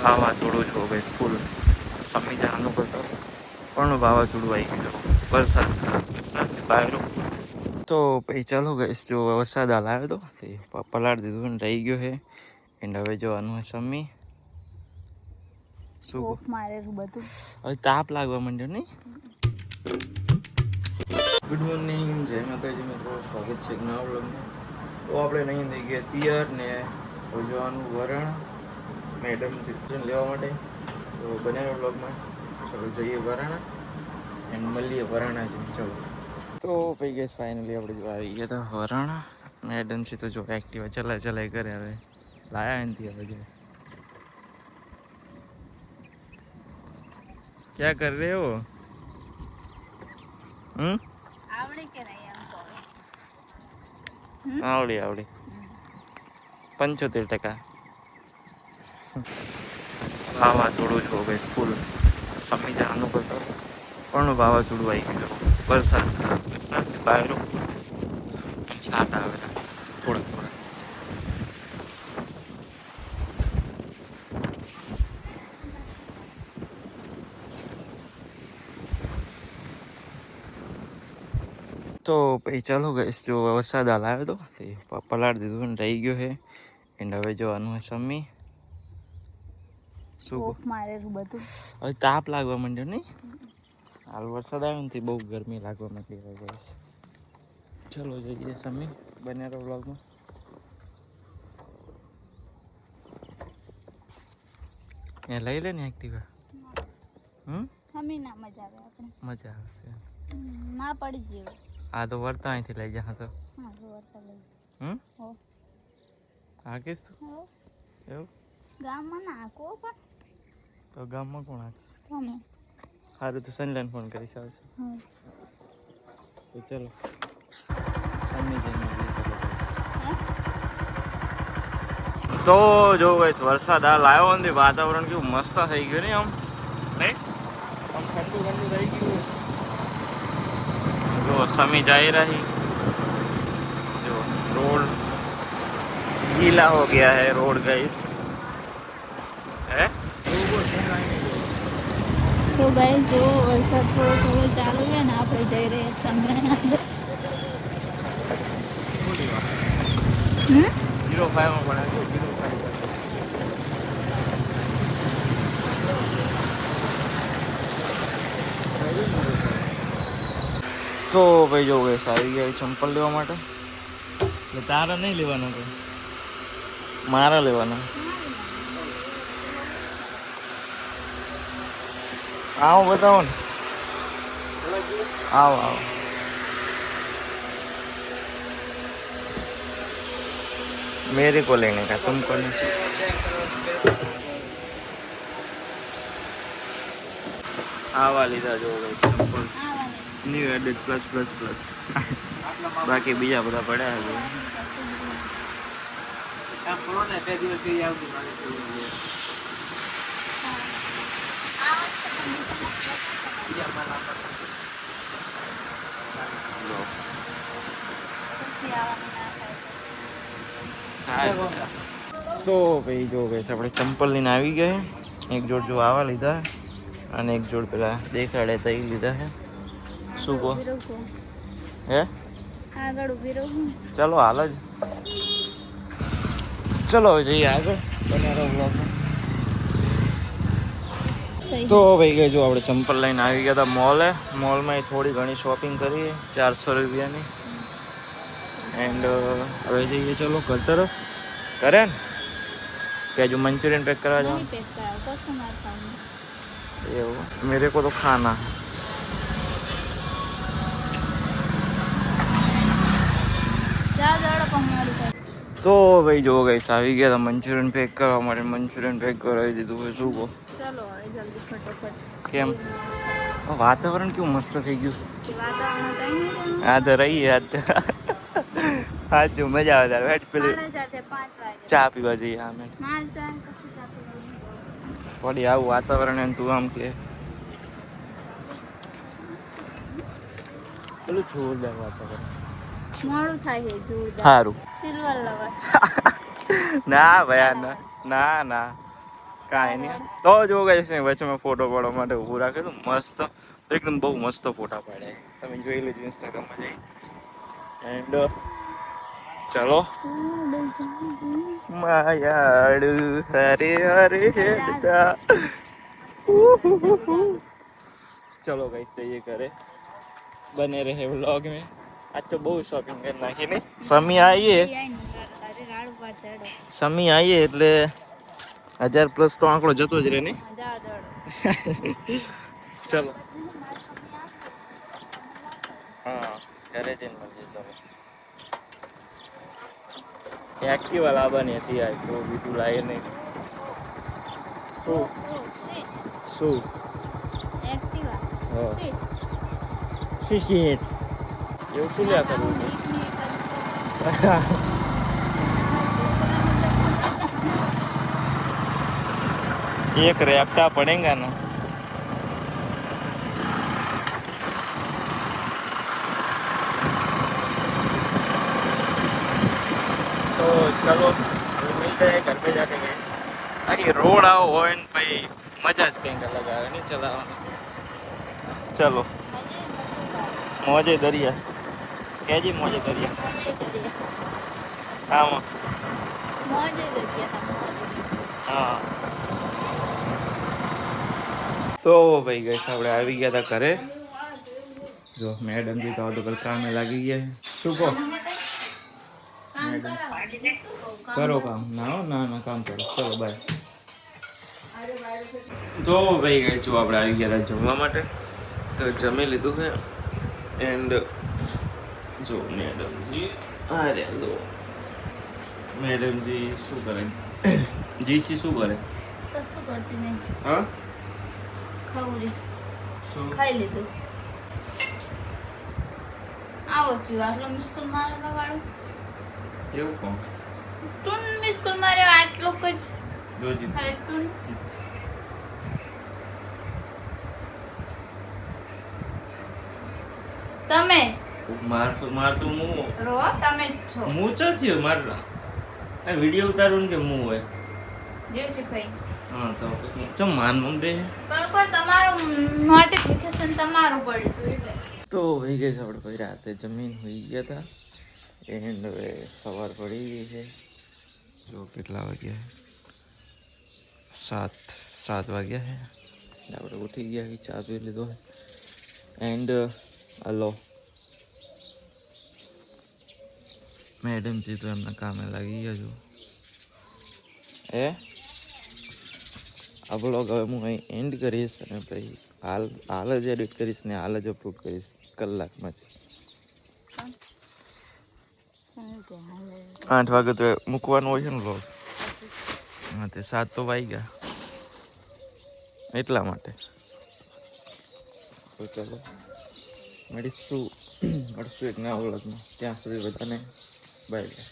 વાવાઝોડું જો ગઈશ ફૂલ સમી જવાનું કરતો પણ વાવાઝોડું આવી ગયું વરસાદ બહાર તો પછી ચાલો ગઈશ જો વરસાદ હાલ આવ્યો તો પલાળ દીધું ને રહી ગયો છે એન્ડ હવે જોવાનું હોય સમી શું બધું હવે તાપ લાગવા માંડ્યો નહીં. ગુડ મોર્નિંગ, જય માતાજી મિત્રો, સ્વાગત છે નવા વ્લોગમાં. તો આપણે નહીં થઈ ગયા તૈયાર ને જોવાનું વરણ મેડમ શિક્ષણ લેવા માટે તો બનાવ્યા વ્લોગમાં. ચલો જઈએ વરાણા એન્ડ મળીએ વરાણા છે. ચલો તો પછી ગેસ ફાઇનલી આપણે જો આવી ગયા હતા વરાણા. મેડમ છે તો જો એક્ટિવા ચલાય કરે હવે લાયા નથી હવે જો क्या कर रहे हो? આવડી 75%. વાવાઝોડું જો ગઈશ ફૂલ સમી જવાનું કરતો પણ વાવાઝોડું આવી ગયું વરસાદ બહાર છાટ આવેલા થોડા. તો પછી ચાલો ગઈશ જો વરસાદ હાલ આવ્યો તો પલાળ દીધું ને રહી ગયો છે એન્ડ હવે જોવાનું હોય સમી શું બધું હવે તાપ લાગવા માંડ્યો નહીં. હાલ વરસાદ આવ્યો ને બહુ ગરમી લાગવા માંડી હવે ગઈશ. ચલો જઈએ સમી બન્યા વ્લોગમાં. એ લઈ લે ને એક્ટિવા. મજા આવશે ના પડી ગયો. આ તો વર્તા અહીંથી લઈ જા તો હાકીશ એવું ગામમાં નાખો પણ તો ગામમાં કોણ હાકશે? તમે સારું તો સનલાઈન ફોન કરીશ આવશે તો ચલો સમી જઈને તો જો ગઈશ વરસાદ હાલ આવ્યો નથી. વાતાવરણ કેવું મસ્ત થઈ ગયું ને આમ નહીં આમ ઠંડુ થઈ ગયું. जो समी जा रही जो रोड गीला हो गया है रोड गाइस है તો ગાઈસ જો વરસાદ થોડો ચાલુ છે ને આપણે જઈ રહ્યા સમી 05 માં બનાવ્યો 05 તો ભાઈ જો ગઈશ આવી ગયા ચંપલ લેવા માટે. એટલે તારા નહીં લેવાના તો મારા લેવાના. આવો બતાવો ને. આવો मेरे को लेने का तुमको नहीं. आवा લીધા જો ગઈશ ચંપલ ન્યુ એડિટ પ્લસ બાકી બીજા બધા પડ્યા છે. તો ભાઈ જો ગઈશ આપણે ચંપલ લઈને આવી ગયા. એક જોડ જો આવા લીધા અને એક જોડ પેલા દેખાડે તો એ લીધા છે. શું કહો હે આગળ ઊભી રહું. ચલો હાલ જ ચલો જઈએ આગળ બનારો વ્લોગમાં. તો ભાઈ ગઈ જો આપણે ચંપલ લઈને આવી ગયા હતા મોલમાં થોડી ઘણી શોપિંગ કરી 400 રૂપિયાની એન્ડ હવે જઈએ ચલો ઘર તરફ. કરે ને કે હજુ મંચુરિયન પેક કરવા જાઓ એવું मेरे को तो खाना તો ભાઈ જો ગઈશ આવી ગયા હતા મંચુરિયન પેક કરવા માટે. મંચુરિયન પેક કરાવી દીધું હોય. શું કહો ચલો હવે જલ્દી ફટાફટ. કેમ વાતાવરણ કેવું મસ્ત થઈ ગયું. વાતાવરણ તો રહી યાદ સાચું મજા આવે તારે પેલી ચા પીવા જઈએ. હા મેં પડી આવું વાતાવરણ એમ તું આમ કે પેલું જોરદાર વાતાવરણ. મોડું થાય છે જોરદાર. સારું સિલ્વર લવર ના ભયા ના કાંઈ નહીં તો જો ગાઈસ ને વચ્ચે મેં ફોટો પાડવા માટે ઊભું રાખ્યું હતું મસ્ત એકદમ બહુ મસ્ત ફોટા પાડ્યા તમે જોઈ લેજો ઇન્સ્ટાગ્રામમાં જઈ એન્ડ ચલો માયાડુ હરે હરે હેડતા चलो गाइस चाहिए करे बने रहे व्लॉग में आज तो बहुत शॉपिंग करना है नहीं समी आइए એટલે 1000+ તો આંકડો જતો જ રહે ને ચલો હા ઘરે જઈને મળીએ ચલો એક્ટિવા લાવવાની હતી આજ તો બીજું લાવીએ નહીં શું શીશીત એવું શું લ્યા કરવું एक रेप्टा पड़ेगा ना तो चलो मिलते हैं घर पे जाके गए अरे रोड आओ हो भाई मजा ज कहीं अलग आवे नहीं चलावा चलो मौजे दरिया કેજી મોજે દરિયા આમાં મોજે દરિયા હા તો ભાઈ ગઈસ આપણે આવી ગયા હતા ઘરે જો મેડમ જી તો કલ કામે લાગી ગયા શું કહો કરો કામ ના કામ કરો ચલો બાય તો ભાઈ ગઈ છું આપણે આવી ગયા હતા જમવા માટે તો જમી લીધું છે એન્ડ જો મેડમજી અરે લો મેડમજી શું કરે જીસી શું કરે તો શું કરતી નહીં હા ખવરી શું ખાઈ લીધું આવો છું આટલો મિસ્કુલ મારવા વાળું એવું કોણ ટૂન મિસ્કુલ માર્યો આટલો જ જોજી ખાલી ટૂન તમે માર તો હું રો તમે જ છો હું ચો થયો મારા આ વિડિયો ઉતારું ને કે હું હોય જેઠીભાઈ હા તો ચમ માન મમ દે પણ તમારું નોટિફિકેશન તમારું પડ્યું એટલે તો વહી ગઈ છે આપણે ભાઈ રાતે જમીન હોઈ ગયા હતા એન્ડ હવે સવાર પડી ગઈ છે જો કેટલા વાગ્યા સાત વાગ્યા છે આપણે ઉઠી ગયા ચા પી લીધો એન્ડ હલો મેડમજી તો એમના કામે લાગી ગયા છો આ બ્લોગ હવે હું અહીં એન્ડ કરીશ અને પછી હાલ જ એડિટ કરીશ ને હાલ જ અપલોડ કરીશ કલાકમાં જ 8 વાગે તો મૂકવાનું હોય છે ને બ્લોગ હા તે 7 તો વાગી ગયા એટલા માટે તો ચાલો મળીશું એક નવા બ્લોગમાં ત્યાં સુધી બધાને બાય.